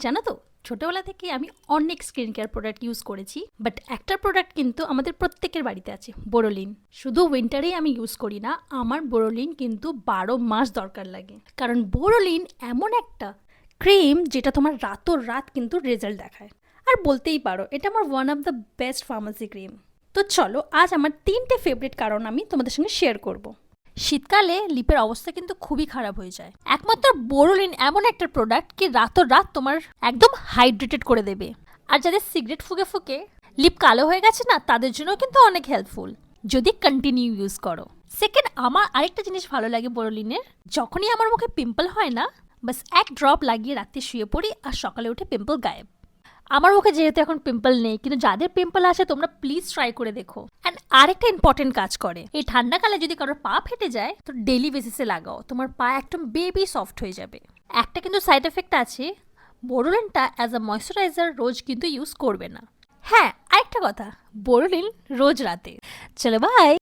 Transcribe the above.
জানো তো, ছোটবেলা থেকে আমি অনেক স্কিন কেয়ার প্রোডাক্ট ইউজ করেছি, বাট একটা প্রোডাক্ট কিন্তু আমাদের প্রত্যেকের বাড়িতে আছে, বোরোলিন। শুধু উইন্টারেই আমি ইউজ করি না, আমার বোরোলিন কিন্তু 12 মাস দরকার লাগে। কারণ বোরোলিন এমন একটা ক্রিম যেটা তোমার রাত কিন্তু রেজাল্ট দেখায়। আর বলতেই পারো এটা আমার one of the best pharmacy cream. তো চলো, আজ আমার 3টে ফেভারিট কারণ আমি তোমাদের সঙ্গে শেয়ার করব। শীতকালে লিপের অবস্থা কিন্তু খুবই খারাপ হয়ে যায়। একমাত্র বোরোলিন এমন একটা প্রোডাক্ট কি রাত তোমার একদম হাইড্রেটেড করে দেবে। আর যাদের সিগারেট ফুকে ফুকে লিপ কালো হয়ে গেছে না, তাদের জন্য কিন্তু অনেক হেল্পফুল যদি কন্টিনিউ ইউজ করো। সেকেন্ড, আমার আরেকটা জিনিস ভালো লাগে বোরোলিনের, যখনই আমার মুখে পিম্পল হয় না, বাস এক ড্রপ লাগিয়ে রাতে শুয়ে পড়ি আর সকালে উঠে পিম্পল গায়েব। আমার মুখে যেহেতু এখন পিম্পল নেই, কিন্তু যাদের পিম্পল আসে তোমরা প্লিজ ট্রাই করে দেখো। অ্যান্ড আরেকটা ইম্পর্টেন্ট কাজ করে, এই ঠান্ডাকালে যদি কারোর পা ফেটে যায় তো ডেলি বেসিসে লাগাও, তোমার পা একদম বেবি সফট হয়ে যাবে। একটা কিন্তু সাইড এফেক্ট আছে, বোরোলিনটা অ্যাজ আ ময়শ্চারাইজার রোজ কিন্তু ইউজ করবে না। হ্যাঁ, আরেকটা কথা, বোরোলিন রোজ রাতে। চলো বাই।